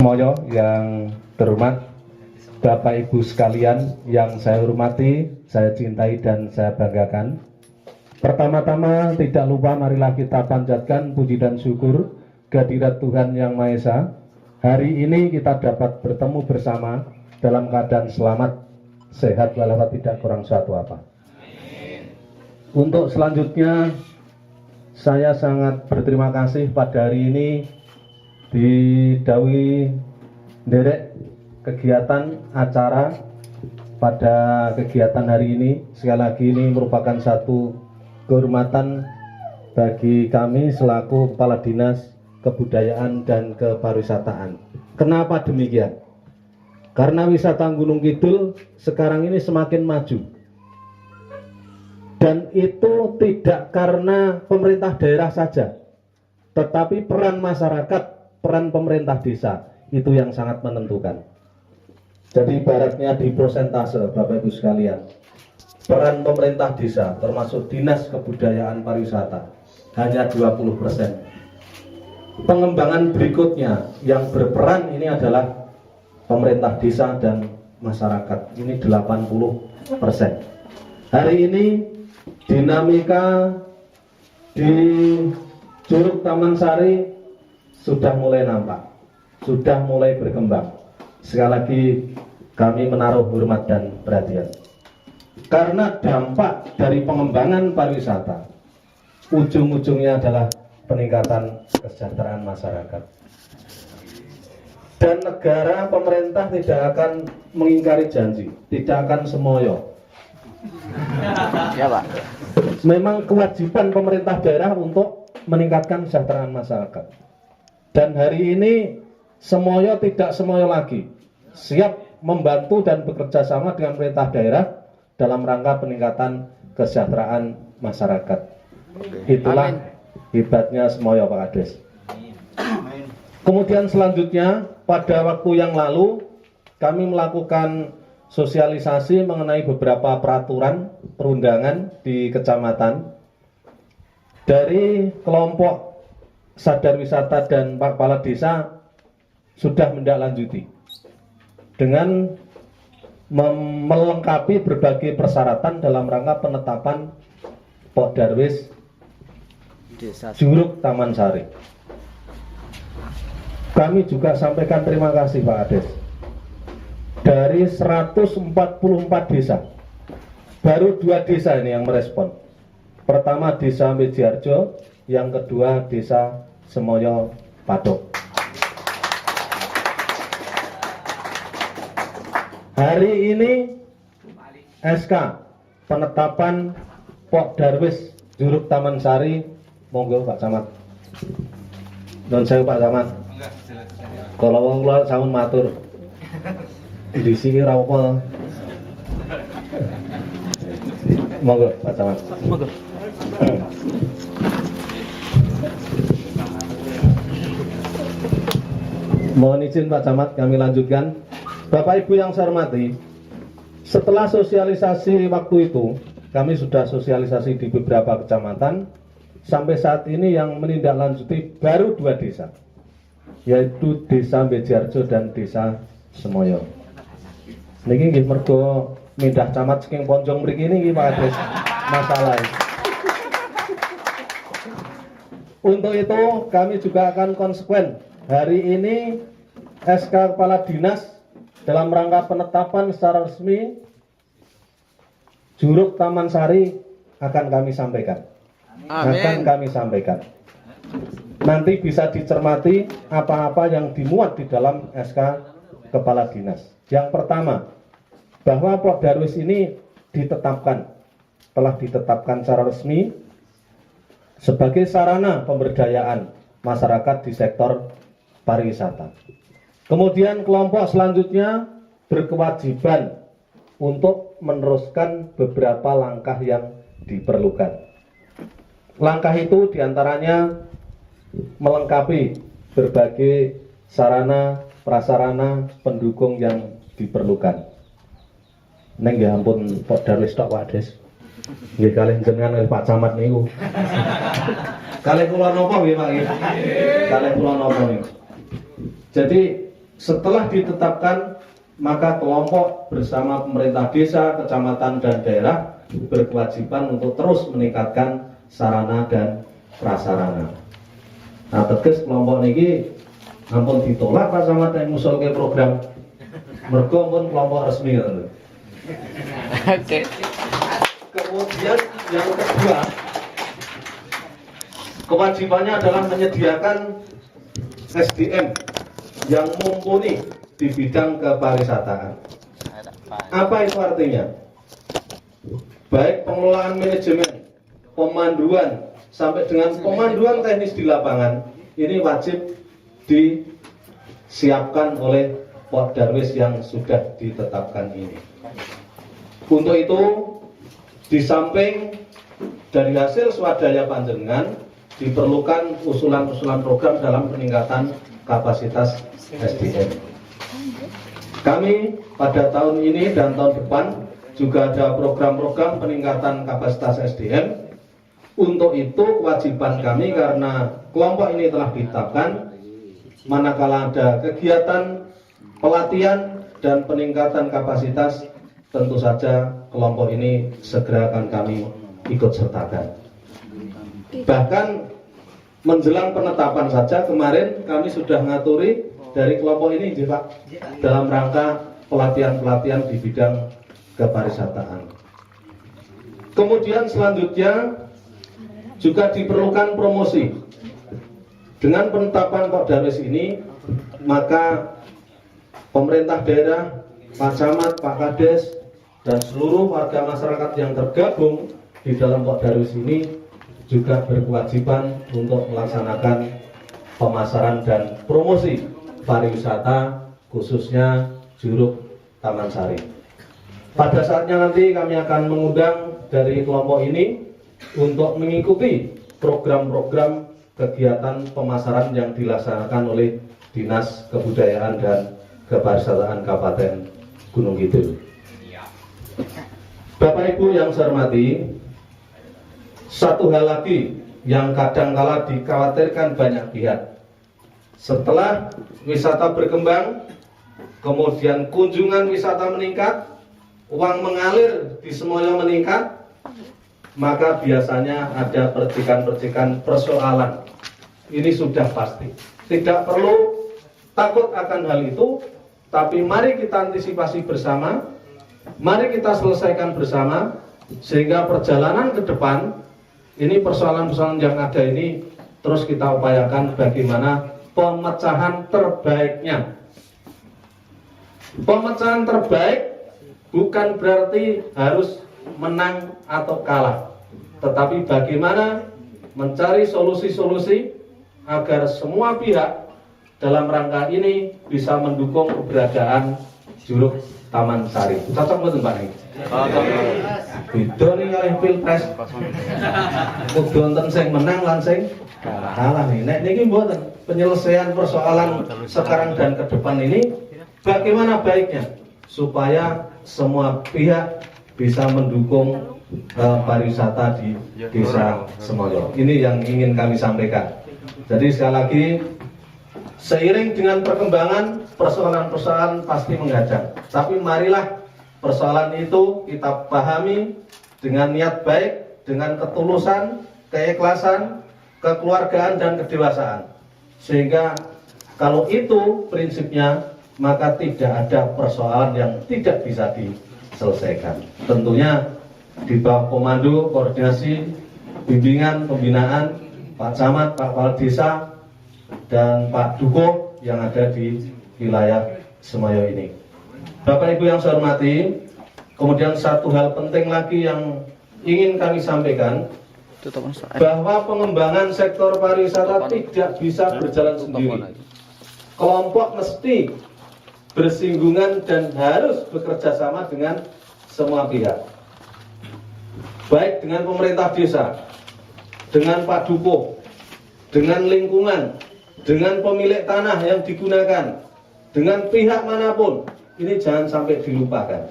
Semoyo yang terhormat, Bapak Ibu sekalian yang saya hormati, saya cintai dan saya banggakan. Pertama-tama tidak lupa marilah kita panjatkan puji dan syukur kehadirat Tuhan Yang Maha Esa. Hari ini kita dapat bertemu bersama dalam keadaan selamat, sehat walafiat, tidak kurang suatu apa. Untuk selanjutnya saya sangat berterima kasih pada hari ini didhawuhi nderek kegiatan acara pada kegiatan hari ini. Sekali lagi ini merupakan satu kehormatan bagi kami selaku Kepala Dinas Kebudayaan dan Kepariwisataan. Kenapa demikian? Karena wisata Gunung Kidul sekarang ini semakin maju. Dan itu tidak karena pemerintah daerah saja, tetapi peran masyarakat, peran pemerintah desa itu yang sangat menentukan. Jadi ibaratnya di prosentase Bapak Ibu sekalian, peran pemerintah desa termasuk Dinas Kebudayaan Pariwisata hanya 20%. Pengembangan berikutnya yang berperan ini adalah pemerintah desa dan masyarakat, ini 80%. Hari ini dinamika di Curug Taman Sari sudah mulai nampak, sudah mulai berkembang. Sekali lagi kami menaruh hormat dan perhatian. Karena dampak dari pengembangan pariwisata, ujung-ujungnya adalah peningkatan kesejahteraan masyarakat. Dan negara, pemerintah tidak akan mengingkari janji, tidak akan semoyo. Ya, Pak. Memang kewajiban pemerintah daerah untuk meningkatkan kesejahteraan masyarakat. Dan hari ini semoyo tidak semoyo lagi, siap membantu dan bekerja sama dengan pemerintah daerah dalam rangka peningkatan kesejahteraan masyarakat. Itulah hebatnya semoyo, Pak Kades. Kemudian selanjutnya pada waktu yang lalu kami melakukan sosialisasi mengenai beberapa peraturan perundangan di kecamatan dari kelompok Sadar Wisata dan Pak Kepala Desa sudah menindaklanjuti dengan melengkapi berbagai persyaratan dalam rangka penetapan Pok Darwis Curug Taman Sari. Kami juga sampaikan terima kasih Pak Ades. Dari 144 desa, baru 2 desa ini yang merespon. Pertama Desa Mejiarjo, yang kedua Desa Semoyo Padok. Hari ini SK penetapan Pok Darwis Curug Taman Sari, monggo Pak Camat. Non saya Pak Camat. Kalau wong kula sampun matur. Di sini ra apa. Monggo Pak Camat. Monggo. Mohon izin Pak Camat, kami lanjutkan. Bapak Ibu yang saya hormati, setelah sosialisasi waktu itu, kami sudah sosialisasi di beberapa kecamatan. Sampai saat ini yang menindaklanjuti baru 2 desa, yaitu Desa Mejiarjo dan Desa Semoyo. Niki nggih mergo mindah camat saking Ponjong mriki niki Pak Kades masalah. Untuk itu kami juga akan konsekuen. Hari ini SK Kepala Dinas dalam rangka penetapan secara resmi Curug Taman Sari akan kami sampaikan. Amin. Akan kami sampaikan. Nanti bisa dicermati apa-apa yang dimuat di dalam SK Kepala Dinas. Yang pertama, bahwa Pok Darwis ini telah ditetapkan secara resmi sebagai sarana pemberdayaan masyarakat di sektor pariwisata. Kemudian kelompok selanjutnya berkewajiban untuk meneruskan beberapa langkah yang diperlukan. Langkah itu diantaranya melengkapi berbagai sarana prasarana pendukung yang diperlukan. Neng ya ampun Pok Darwis tok Pak Des. Nggih kalih jenengan Pak Camat niku. Kalih kula napa nggih Pak nggih. Kalih kula napa niku. Jadi Setelah ditetapkan, maka kelompok bersama pemerintah desa, kecamatan, dan daerah berkewajiban untuk terus meningkatkan sarana dan prasarana. Nah, tegas kelompok niki ampun ditolak Pak Camat yang ngusulke program mergo pun kelompok resmi. Oke. Kemudian yang kedua, kewajibannya adalah menyediakan SDM yang mumpuni di bidang kepariwisataan. Apa itu artinya? Baik pengelolaan manajemen, pemanduan, sampai dengan pemanduan teknis di lapangan, ini wajib disiapkan oleh Pokdarwis yang sudah ditetapkan ini. Untuk itu, di samping dari hasil swadaya panjenengan, diperlukan usulan-usulan program dalam peningkatan kapasitas SDM. Kami pada tahun ini dan tahun depan juga ada program-program peningkatan kapasitas SDM. Untuk itu kewajiban kami karena kelompok ini telah ditetapkan, manakala ada kegiatan pelatihan dan peningkatan kapasitas, tentu saja kelompok ini segera akan kami ikut sertakan. Bahkan menjelang penetapan saja kemarin kami sudah ngaturi dari kelompok ini Pak, dalam rangka pelatihan-pelatihan di bidang kepariwisataan. Kemudian selanjutnya juga diperlukan promosi. Dengan penetapan Pokdarwis ini, maka pemerintah daerah, Pak Camat, Pak Kades, dan seluruh warga masyarakat yang tergabung di dalam Pokdarwis ini juga berkewajiban untuk melaksanakan pemasaran dan promosi pariwisata, khususnya Juruk Taman Sari. Pada saatnya nanti kami akan mengundang dari kelompok ini untuk mengikuti program-program kegiatan pemasaran yang dilaksanakan oleh Dinas Kebudayaan dan Kepariwisataan Kabupaten Gunung Kidul. Bapak Ibu yang saya hormati, satu hal lagi yang kadangkala dikhawatirkan banyak pihak. Setelah wisata berkembang, kemudian kunjungan wisata meningkat, uang mengalir di Semoyo meningkat, maka biasanya ada percikan-percikan persoalan. Ini sudah pasti. Tidak perlu takut akan hal itu, tapi mari kita antisipasi bersama, mari kita selesaikan bersama, sehingga perjalanan ke depan, ini persoalan-persoalan yang ada ini, terus kita upayakan bagaimana pemecahan terbaiknya. Pemecahan terbaik bukan berarti harus menang atau kalah, tetapi bagaimana mencari solusi-solusi agar semua pihak dalam rangka ini bisa mendukung keberadaan Juruk Taman Sari. Cocok betul Pak Nih? Beda nih oleh pilpres. Kudu wonten sing menang lan sing kalah nih. Nek niki mboten penyelesaian persoalan sekarang dan ke depan ini bagaimana baiknya supaya semua pihak bisa mendukung pariwisata di Desa Semoyo. Ini yang ingin kami sampaikan. Jadi sekali lagi, seiring dengan perkembangan persoalan-persoalan pasti menghadang. Tapi marilah persoalan itu kita pahami dengan niat baik, dengan ketulusan, keikhlasan, kekeluargaan dan kedewasaan. Sehingga kalau itu prinsipnya, maka tidak ada persoalan yang tidak bisa diselesaikan. Tentunya di bawah komando, koordinasi, bimbingan, pembinaan Pak Camat, Pak Kepala Desa, dan Pak Duko yang ada di wilayah Semoyo ini. Bapak Ibu yang saya hormati, kemudian satu hal penting lagi yang ingin kami sampaikan, bahwa pengembangan sektor pariwisata tidak bisa berjalan sendiri. Kelompok mesti bersinggungan dan harus bekerja sama dengan semua pihak, baik dengan pemerintah desa, dengan Pak Duko, dengan lingkungan, dengan pemilik tanah yang digunakan, dengan pihak manapun. Ini jangan sampai dilupakan.